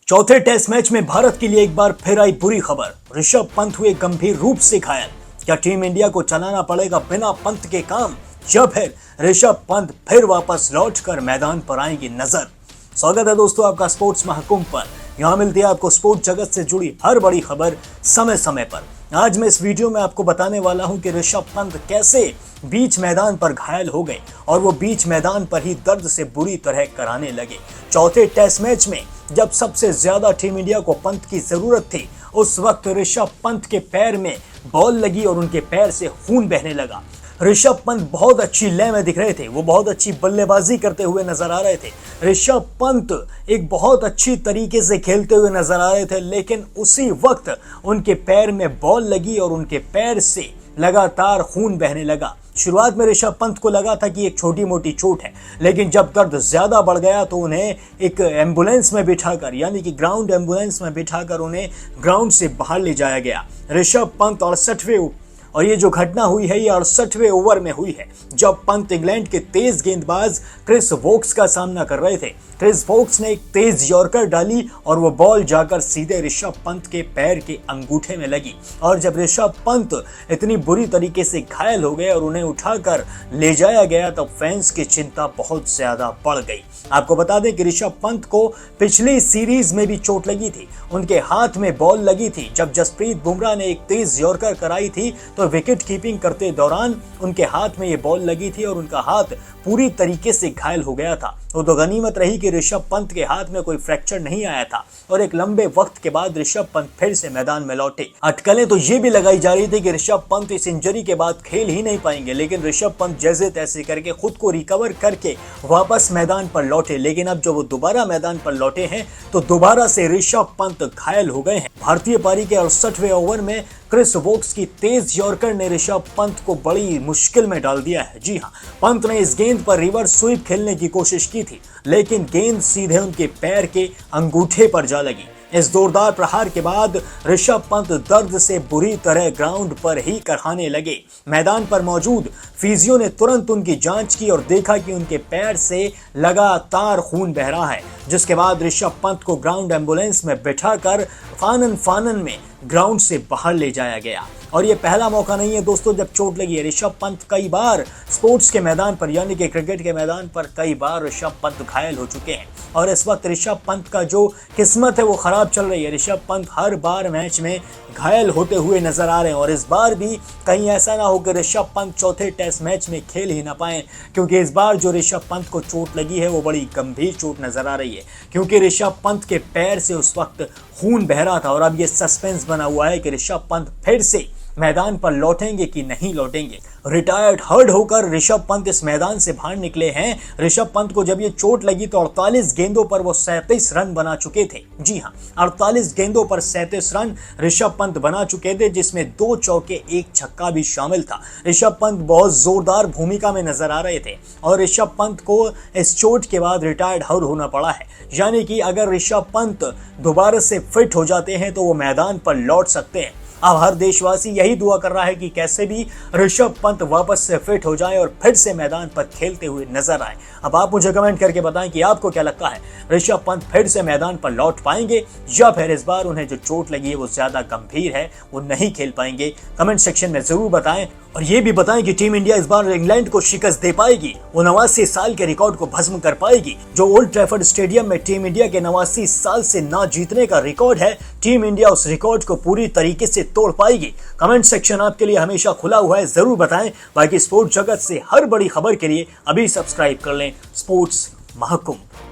चौथे test match में भारत के लिए एक बार फिर आई बुरी खबर। ऋषभ पंत हुए गंभीर रूप से घायल। क्या टीम इंडिया को चलाना पड़ेगा बिना पंत के काम, या फिर ऋषभ पंत फिर वापस लौटकर मैदान पर आएंगे नजर। स्वागत है दोस्तों आपका स्पोर्ट्स महाकुंभ पर। यहाँ मिलती है आपको स्पोर्ट्स जगत से जुड़ी हर बड़ी खबर समय समय पर। आज मैं इस वीडियो में आपको बताने वाला हूं कि ऋषभ पंत कैसे बीच मैदान पर घायल हो गए और वो बीच मैदान पर ही दर्द से बुरी तरह कराने लगे। चौथे टेस्ट मैच में जब सबसे ज्यादा टीम इंडिया को पंत की जरूरत थी, उस वक्त ऋषभ पंत के पैर में बॉल लगी और उनके पैर से खून बहने लगा। ऋषभ पंत बहुत अच्छी लय में दिख रहे थे, वो बहुत अच्छी बल्लेबाजी करते हुए नजर आ रहे थे। ऋषभ पंत एक बहुत अच्छी तरीके से खेलते हुए नजर आ रहे थे, लेकिन उसी वक्त उनके पैर में बॉल लगी और उनके पैर से लगातार खून बहने लगा। शुरुआत में ऋषभ पंत को लगा था कि एक छोटी मोटी चोट है, लेकिन जब दर्द ज्यादा बढ़ गया तो उन्हें एक एम्बुलेंस में बिठाकर, यानी कि ग्राउंड एम्बुलेंस में बिठाकर उन्हें ग्राउंड से बाहर ले जाया गया। ऋषभ पंत 68वें और ये जो घटना हुई है ये 68वें ओवर में हुई है, जब पंत इंग्लैंड के तेज गेंदबाज क्रिस वोक्स का सामना कर रहे थे। क्रिस वोक्स ने एक तेज यॉर्कर डाली और वो बॉल जाकर सीधे ऋषभ पंत के पैर के अंगूठे में लगी। और जब ऋषभ पंत इतनी बुरी तरीके से घायल हो गए और उन्हें उठाकर ले जाया गया, तब फैंस की चिंता बहुत ज्यादा बढ़ गई। आपको बता दें कि ऋषभ पंत को पिछली सीरीज में भी चोट लगी थी, उनके हाथ में बॉल लगी थी। जब जसप्रीत बुमराह ने एक तेज यॉर्कर कराई थी तो विकेट कीपिंग करते दौरान उनके हाथ में ये बॉल लगी थी और उनका हाथ पूरी तरीके से घायल हो गया था। तो गनीमत रही कि ऋषभ पंत के हाथ में कोई फ्रैक्चर नहीं आया था और एक लंबे वक्त के बाद ऋषभ पंत फिर से मैदान में लौटे। अटकलें तो ये भी लगाई जा रही थी कि ऋषभ पंत इस इंजरी के बाद खेल ही नहीं पाएंगे, लेकिन ऋषभ पंत जैसे तैसे करके खुद को रिकवर करके वापस मैदान पर लौटे। लेकिन अब जब वो दोबारा मैदान पर लौटे हैं तो दोबारा से ऋषभ पंत घायल हो गए हैं। भारतीय पारी के 68वें ओवर में क्रिस वोक्स की तेज यॉर्कर ने ऋषभ पंत को बड़ी मुश्किल में डाल दिया है। जी हाँ, पंत ने इस गेंद पर रिवर्स स्वीप खेलने की कोशिश की थी, लेकिन गेंद सीधे उनके पैर के अंगूठे पर जा लगी। इस जोरदार प्रहार के बाद ऋषभ पंत दर्द से बुरी तरह ग्राउंड पर ही कराने लगे। मैदान पर मौजूद फिजियो ने तुरंत उनकी जांच की और देखा कि उनके पैर से लगातार खून बह रहा है, जिसके बाद ऋषभ पंत को ग्राउंड एम्बुलेंस में बिठाकर फानन में ग्राउंड से बाहर ले जाया गया। और ये पहला मौका नहीं है दोस्तों जब चोट लगी है। ऋषभ पंत कई बार स्पोर्ट्स के मैदान पर, यानी कि क्रिकेट के मैदान पर कई बार ऋषभ पंत घायल हो चुके हैं और इस वक्त ऋषभ पंत का जो किस्मत है वो खराब चल रही है। ऋषभ पंत हर बार मैच में घायल होते हुए नजर आ रहे हैं और इस बार भी कहीं ऐसा ना हो कि ऋषभ पंत चौथे टेस्ट मैच में खेल ही ना पाए, क्योंकि इस बार जो ऋषभ पंत को चोट लगी है वो बड़ी गंभीर चोट नजर आ रही है, क्योंकि ऋषभ पंत के पैर से उस वक्त खून बह रहा था। और अब ये सस्पेंस बना हुआ है कि ऋषभ पंत फिर से मैदान पर लौटेंगे कि नहीं लौटेंगे। रिटायर्ड हर्ड होकर ऋषभ पंत इस मैदान से बाहर निकले हैं। ऋषभ पंत को जब ये चोट लगी तो 48 गेंदों पर वो 37 रन बना चुके थे। जी हाँ, 48 गेंदों पर 37 रन ऋषभ पंत बना चुके थे, जिसमें 2 चौके 1 छक्का भी शामिल था। ऋषभ पंत बहुत जोरदार भूमिका में नजर आ रहे थे और ऋषभ पंत को इस चोट के बाद रिटायर्ड हर्ड होना पड़ा है। यानी कि अगर ऋषभ पंत दोबारा से फिट हो जाते हैं तो वो मैदान पर लौट सकते हैं। अब हर देशवासी यही दुआ कर रहा है कि कैसे भी ऋषभ पंत वापस से फिट हो जाए और फिर से मैदान पर खेलते हुए नजर आए। अब आप मुझे कमेंट करके बताएं कि आपको क्या लगता है, ऋषभ पंत फिर से मैदान पर लौट पाएंगे या फिर इस बार उन्हें जो चोट लगी है वो ज्यादा गंभीर है, वो नहीं खेल पाएंगे। कमेंट सेक्शन में जरूर बताएं और ये भी बताएं कि टीम इंडिया इस बार इंग्लैंड को शिकस्त दे पाएगी, वो 89 साल के रिकॉर्ड को भस्म कर पाएगी। जो ओल्ड ट्रैफर्ड स्टेडियम में टीम इंडिया के 89 साल से ना जीतने का रिकॉर्ड है, टीम इंडिया उस रिकॉर्ड को पूरी तरीके से तोड़ पाएगी। कमेंट सेक्शन आपके लिए हमेशा खुला हुआ है, जरूर बताएं। बाकी स्पोर्ट्स जगत से हर बड़ी खबर के लिए अभी सब्सक्राइब कर लें स्पोर्ट्स महाकुंभ।